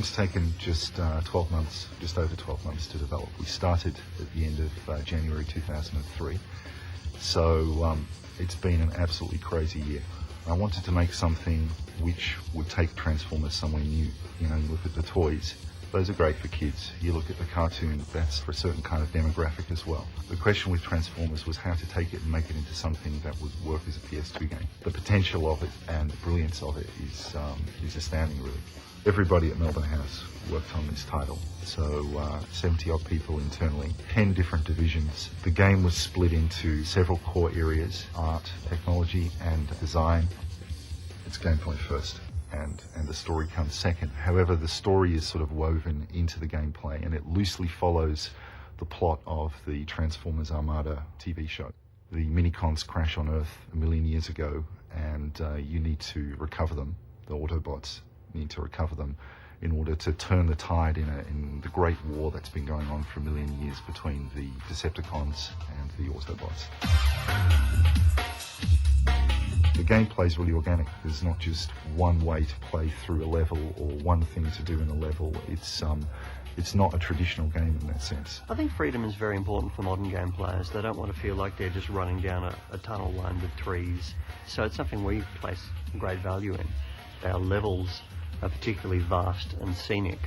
game's taken just 12 months, just over 12 months to develop. We started at the end of January 2003, so it's been an absolutely crazy year. I wanted to make something which would take Transformers somewhere new. You know, you look at the toys, those are great for kids. You look at the cartoon, that's for a certain kind of demographic as well. The question with Transformers was how to take it and make it into something that would work as a PS2 game. The potential of it and the brilliance of it is astounding, really. Everybody at Melbourne House worked on this title, so 70 odd people internally, 10 different divisions. The game was split into several core areas: art, technology and design. It's gameplay first, and the story comes second. However, the story is sort of woven into the gameplay, and it loosely follows the plot of the Transformers Armada TV show. The Minicons crash on Earth a million years ago, and you need to recover them. The Autobots need to recover them in order to turn the tide in the great war that's been going on for a million years between the Decepticons and the Autobots. The gameplay is really organic. There's not just one way to play through a level or one thing to do in a level. It's not a traditional game in that sense. I think freedom is very important for modern game players. They don't want to feel like they're just running down a tunnel lined with trees. So it's something we place great value in. Our levels are particularly vast and scenic.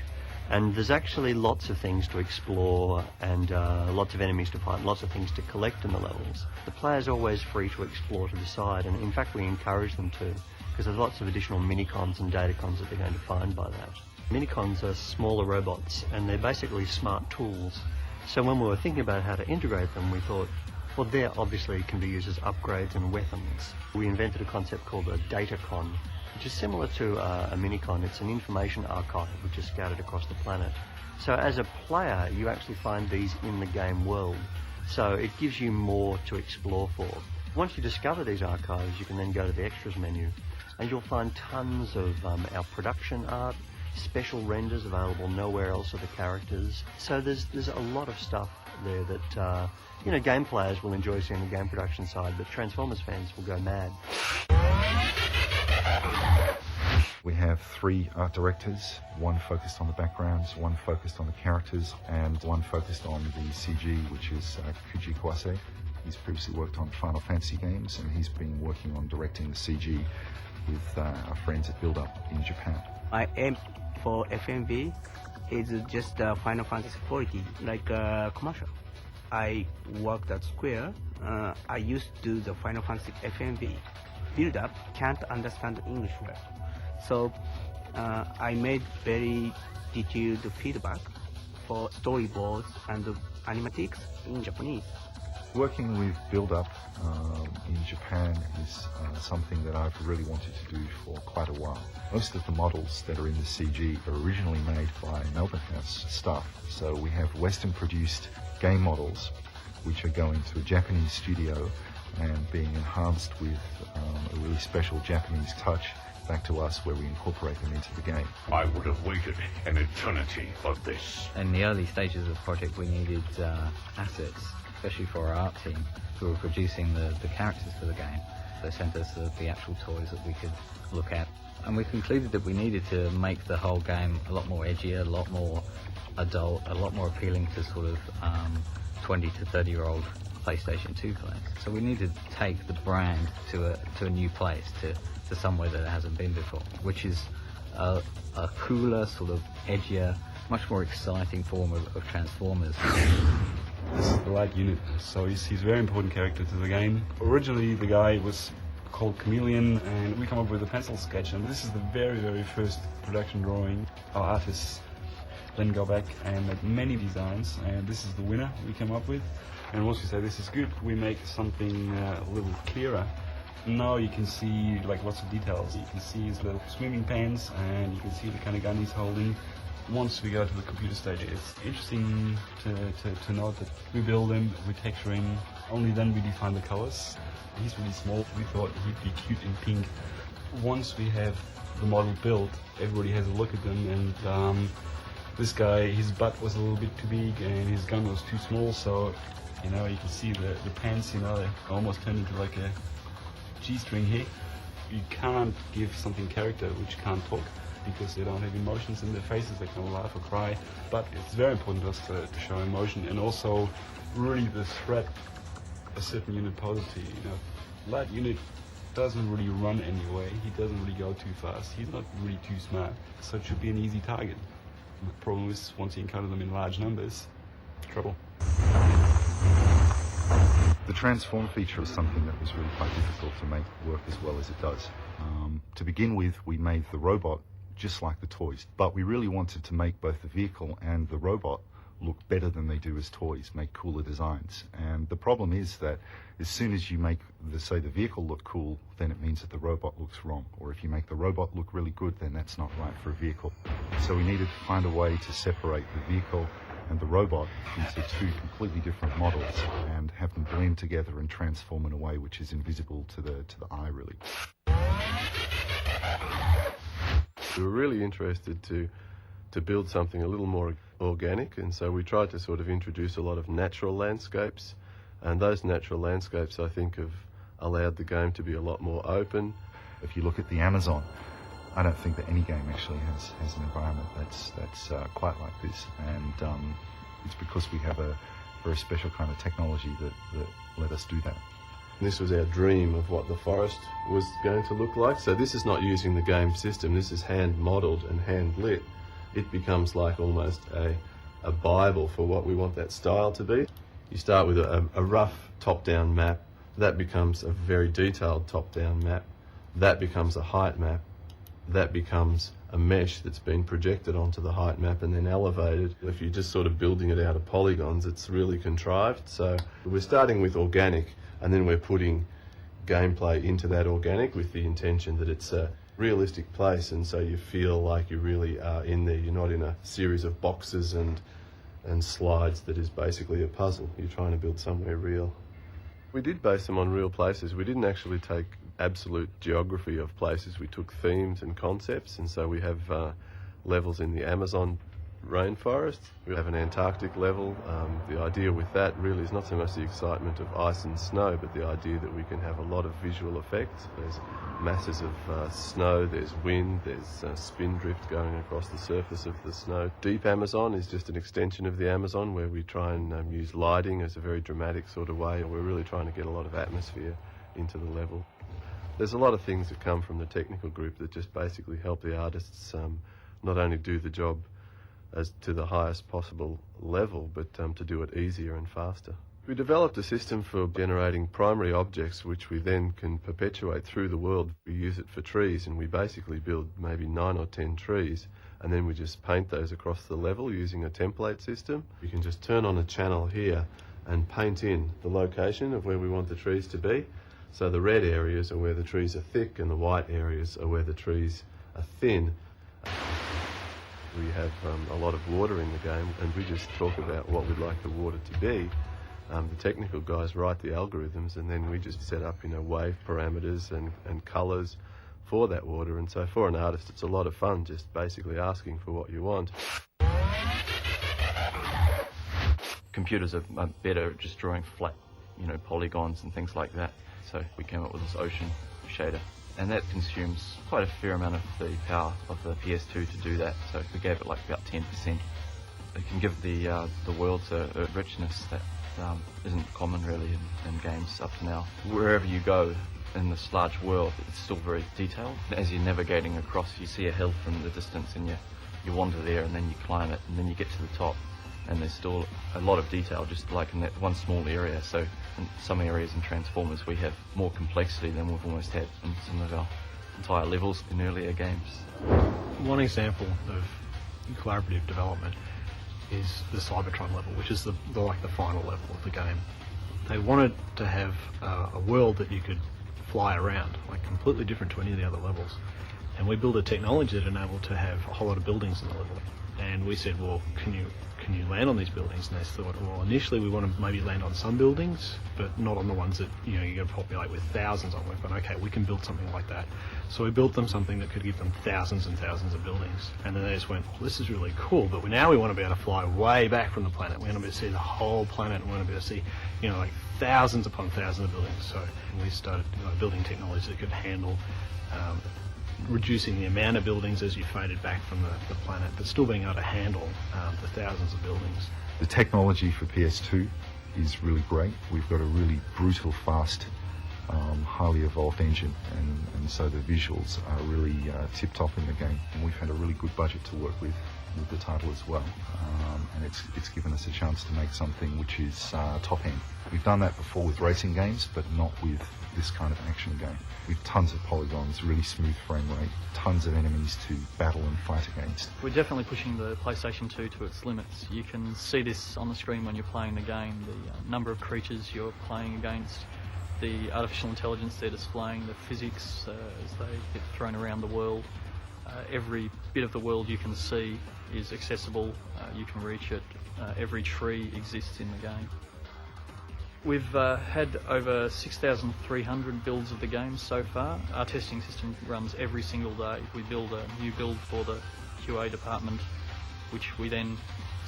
And there's actually lots of things to explore and lots of enemies to fight, lots of things to collect in the levels. The player's always free to explore to the side, and in fact we encourage them to, because there's lots of additional minicons and datacons that they're going to find by that. Minicons are smaller robots, and they're basically smart tools. So when we were thinking about how to integrate them, we thought, well, they obviously can be used as upgrades and weapons. We invented a concept called a datacon, which is similar to a minicon. It's an information archive which is scattered across the planet. So as a player, you actually find these in the game world. So it gives you more to explore for. Once you discover these archives, you can then go to the extras menu, and you'll find tons of our production art, special renders available nowhere else of the characters. So there's a lot of stuff there that game players will enjoy seeing the game production side, but Transformers fans will go mad. We have 3 art directors, one focused on the backgrounds, one focused on the characters, and one focused on the CG, which is Kuji Kawase. He's previously worked on Final Fantasy games, and he's been working on directing the CG with our friends at Build Up in Japan. My aim for FMV is just Final Fantasy quality, like commercial. I worked at Square. I used to do the Final Fantasy FMV. Build Up can't understand English well. So I made very detailed feedback for storyboards and animatics in Japanese. Working with Build Up in Japan is something that I've really wanted to do for quite a while. Most of the models that are in the CG are originally made by Melbourne House staff. So we have Western produced game models which are going to a Japanese studio and being enhanced with a really special Japanese touch back to us, where we incorporate them into the game. I would have waited an eternity for this. In the early stages of the project, we needed assets, especially for our art team, who were producing the characters for the game. They sent us the actual toys that we could look at. And we concluded that we needed to make the whole game a lot more edgier, a lot more adult, a lot more appealing to sort of 20 to 30-year-old PlayStation 2 players. So we needed to take the brand to a new place, to somewhere that it hasn't been before, which is a cooler, sort of edgier, much more exciting form of Transformers. This is the light unit, so he's a very important character to the game. Originally the guy was called Chameleon, and we come up with a pencil sketch, and this is the very, very first production drawing. Our artists then go back and make many designs, and this is the winner we came up with. And once we say this is good, we make something a little clearer. Now you can see like lots of details. You can see his little swimming pants, and you can see the kind of gun he's holding. Once we go to the computer stage, it's interesting to note that we build him, we texture him, only then we define the colors. He's really small. We thought he'd be cute in pink. Once we have the model built, everybody has a look at them, and this guy, his butt was a little bit too big and his gun was too small, so you can see the pants, they almost turned into like a G-string here. You can't give something character which can't talk. because they don't have emotions in their faces, they can laugh or cry. But it's very important to us to show emotion, and also really the threat a certain unit poses to you. You know, light unit doesn't really run anyway, he doesn't really go too fast, he's not really too smart, so it should be an easy target. The problem is, once you encounter them in large numbers, trouble. The transform feature is something that was really quite difficult to make work as well as it does. To begin with, we made the robot just like the toys, but we really wanted to make both the vehicle and the robot look better than they do as toys, make cooler designs. And the problem is that as soon as you make the vehicle look cool, then it means that the robot looks wrong. Or if you make the robot look really good, then that's not right for a vehicle. So we needed to find a way to separate the vehicle and the robot into two completely different models and have them blend together and transform in a way which is invisible to the eye, really. We were really interested to build something a little more organic, and so we tried to sort of introduce a lot of natural landscapes, and those natural landscapes I think have allowed the game to be a lot more open. If you look at the Amazon, I don't think that any game actually has an environment that's quite like this, and it's because we have a very special kind of technology that let us do that. This was our dream of what the forest was going to look like. So this is not using the game system, this is hand modelled and hand lit. It becomes like almost a Bible for what we want that style to be. You start with a rough top-down map, that becomes a very detailed top-down map, that becomes a height map, that becomes a mesh that's been projected onto the height map and then elevated. If you're just sort of building it out of polygons, it's really contrived. So we're starting with organic, and then we're putting gameplay into that organic with the intention that it's a realistic place, and so you feel like you really are in there. You're not in a series of boxes and slides that is basically a puzzle. You're trying to build somewhere real. We did base them on real places. We didn't actually take absolute geography of places. We took themes and concepts, and so we have levels in the Amazon rainforest. We have an Antarctic level. The idea with that really is not so much the excitement of ice and snow, but the idea that we can have a lot of visual effects. There's masses of snow, there's wind, there's spin drift going across the surface of the snow. Deep Amazon is just an extension of the Amazon, where we try and use lighting as a very dramatic sort of way, and we're really trying to get a lot of atmosphere into the level. There's a lot of things that come from the technical group that just basically help the artists not only do the job as to the highest possible level, but to do it easier and faster. We developed a system for generating primary objects which we then can perpetuate through the world. We use it for trees, and we basically build maybe 9 or 10 trees, and then we just paint those across the level using a template system. You can just turn on a channel here and paint in the location of where we want the trees to be. So the red areas are where the trees are thick, and the white areas are where the trees are thin. We have a lot of water in the game, and we just talk about what we'd like the water to be. The technical guys write the algorithms, and then we just set up, wave parameters and colours for that water. And so for an artist, it's a lot of fun just basically asking for what you want. Computers are better at just drawing flat, polygons and things like that. So we came up with this ocean shader, and that consumes quite a fair amount of the power of the PS2 to do that. So we gave it like about 10%. It can give the worlds a richness that isn't common really in games up to now. Wherever you go in this large world, it's still very detailed. As you're navigating across, you see a hill from the distance, and you wander there, and then you climb it, and then you get to the top, and there's still a lot of detail just like in that one small area. So in some areas in Transformers we have more complexity than we've almost had in some of our entire levels in earlier games. One example of collaborative development is the Cybertron level, which is the final level of the game. They wanted to have a world that you could fly around, like completely different to any of the other levels. And we built a technology that enabled to have a whole lot of buildings in the level. And we said, well, can you land on these buildings? And they thought, well, initially we want to maybe land on some buildings, but not on the ones that you're going to populate with thousands of them. But okay, we can build something like that. So we built them something that could give them thousands and thousands of buildings. And then they just went, well, this is really cool, but now we want to be able to fly way back from the planet. We want to be able to see the whole planet, and we want to be able to see, like thousands upon thousands of buildings. So we started building technology that could handle reducing the amount of buildings as you faded back from the planet, but still being able to handle the thousands of buildings. The technology for PS2 is really great. We've got a really brutal, fast, highly evolved engine, and so the visuals are really tip-top in the game, and we've had a really good budget to work with the title as well, and it's given us a chance to make something which is top end. We've done that before with racing games, but not with this kind of action game. With tons of polygons, really smooth frame rate, tons of enemies to battle and fight against. We're definitely pushing the PlayStation 2 to its limits. You can see this on the screen when you're playing the game, the number of creatures you're playing against, the artificial intelligence they're displaying, the physics as they get thrown around the world. Every bit of the world you can see is accessible, you can reach it, every tree exists in the game. We've had over 6,300 builds of the game so far. Our testing system runs every single day. We build a new build for the QA department, which we then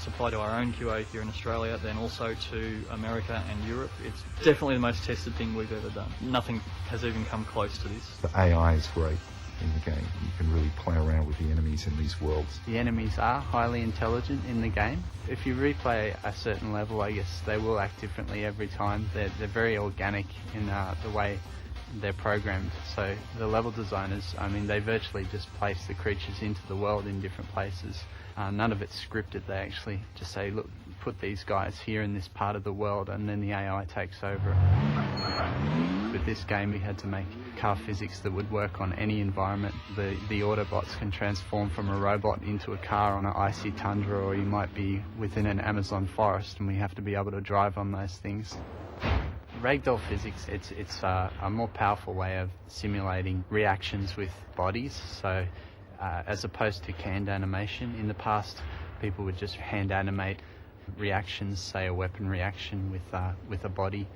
supply to our own QA here in Australia, then also to America and Europe. It's definitely the most tested thing we've ever done. Nothing has even come close to this. The AI is great in the game. You can really play around with the enemies in these worlds. The enemies are highly intelligent in the game. If you replay a certain level, I guess they will act differently every time. They're very organic in the way they're programmed. So the level designers, I mean, they virtually just place the creatures into the world in different places. None of it's scripted. They actually just say, look, put these guys here in this part of the world, and then the AI takes over. With this game, we had to make car physics that would work on any environment. The Autobots can transform from a robot into a car on an icy tundra, or you might be within an Amazon forest, and we have to be able to drive on those things. Ragdoll physics, it's a more powerful way of simulating reactions with bodies. So as opposed to canned animation, in the past people would just hand animate reactions, say a weapon reaction with a body.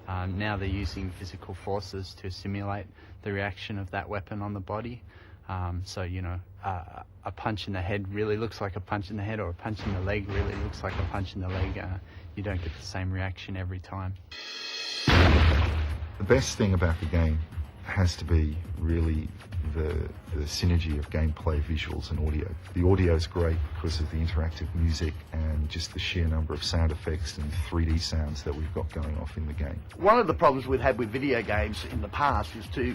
Now they're using physical forces to simulate the reaction of that weapon on the body. So, you know, a punch in the head really looks like a punch in the head, or a punch in the leg really looks like a punch in the leg. You don't get the same reaction every time. The best thing about the game has to be really the synergy of gameplay, visuals and audio. The audio is great because of the interactive music and just the sheer number of sound effects and 3D sounds that we've got going off in the game. One of the problems we've had with video games in the past is to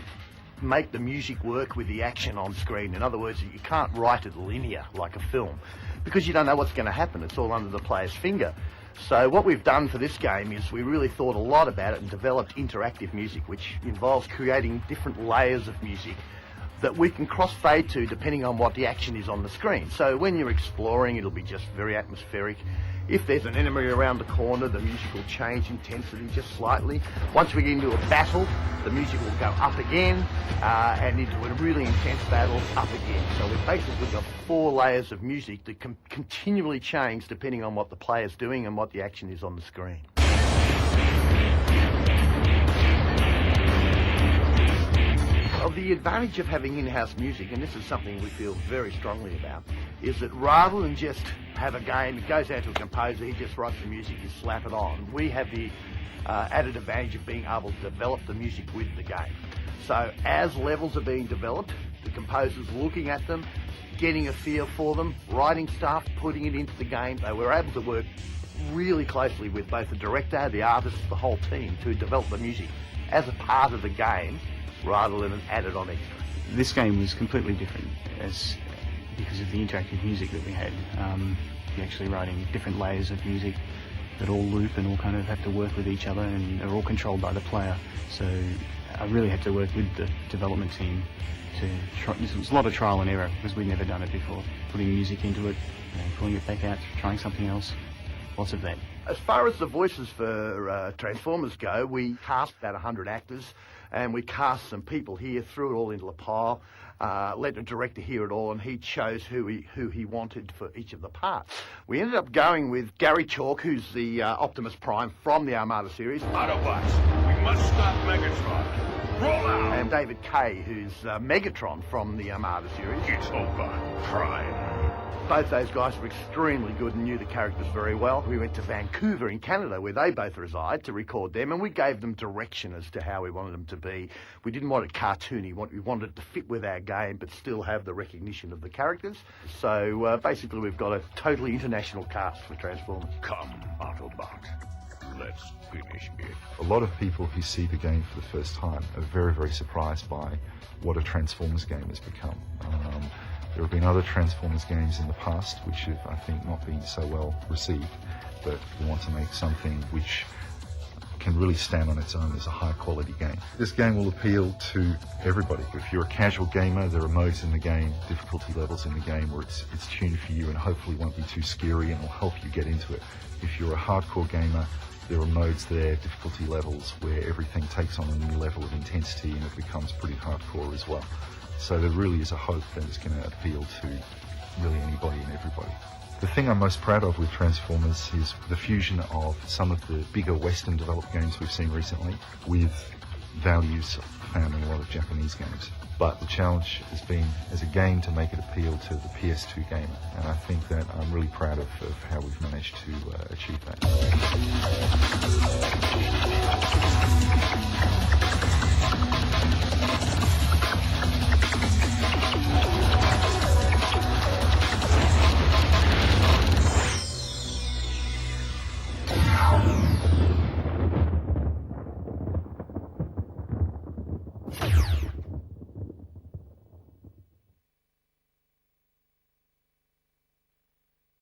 make the music work with the action on screen. In other words, you can't write it linear like a film because you don't know what's going to happen. It's all under the player's finger. So what we've done for this game is we really thought a lot about it and developed interactive music, which involves creating different layers of music that we can crossfade to depending on what the action is on the screen. So when you're exploring, it'll be just very atmospheric. If there's an enemy around the corner, the music will change intensity just slightly. Once we get into a battle, the music will go up again, and into a really intense battle, up again. So we've basically got 4 layers of music that can continually change depending on what the player's doing and what the action is on the screen. The advantage of having in-house music, and this is something we feel very strongly about, is that rather than just have a game, it goes out to a composer, he just writes the music, you slap it on. We have the added advantage of being able to develop the music with the game. So as levels are being developed, the composer's looking at them, getting a feel for them, writing stuff, putting it into the game. So we're able to work really closely with both the director, the artist, the whole team to develop the music as a part of the game, rather than an added-on extra. This game was completely different because of the interactive music that we had. You're actually writing different layers of music that all loop and all kind of have to work with each other, and they're all controlled by the player. So I really had to work with the development team to try. This was a lot of trial and error because we'd never done it before. Putting music into it, pulling it back out, trying something else. Lots of that. As far as the voices for Transformers go, we cast about 100 actors, and we cast some people here, threw it all into a pile, let the director hear it all, and he chose who he wanted for each of the parts. We ended up going with Gary Chalk, who's the Optimus Prime from the Armada series. Autobots, we must stop Megatron. Roll out! And David Kaye, who's Megatron from the Armada series. It's over, Prime. Both those guys were extremely good and knew the characters very well. We went to Vancouver in Canada, where they both reside, to record them, and we gave them direction as to how we wanted them to be. We didn't want it cartoony. We wanted it to fit with our game, but still have the recognition of the characters. So basically, we've got a totally international cast for Transformers. Come, Autobot. Let's finish it. A lot of people who see the game for the first time are very, very surprised by what a Transformers game has become. There have been other Transformers games in the past which have, I think, not been so well received, but we want to make something which can really stand on its own as a high-quality game. This game will appeal to everybody. If you're a casual gamer, there are modes in the game, difficulty levels in the game where it's tuned for you and hopefully won't be too scary and will help you get into it. If you're a hardcore gamer, there are modes there, difficulty levels, where everything takes on a new level of intensity and it becomes pretty hardcore as well. So there really is a hope that it's going to appeal to really anybody and everybody. The thing I'm most proud of with Transformers is the fusion of some of the bigger Western developed games we've seen recently with values found in a lot of Japanese games. But the challenge has been, as a game, to make it appeal to the PS2 gamer. And I think that I'm really proud of how we've managed to achieve that.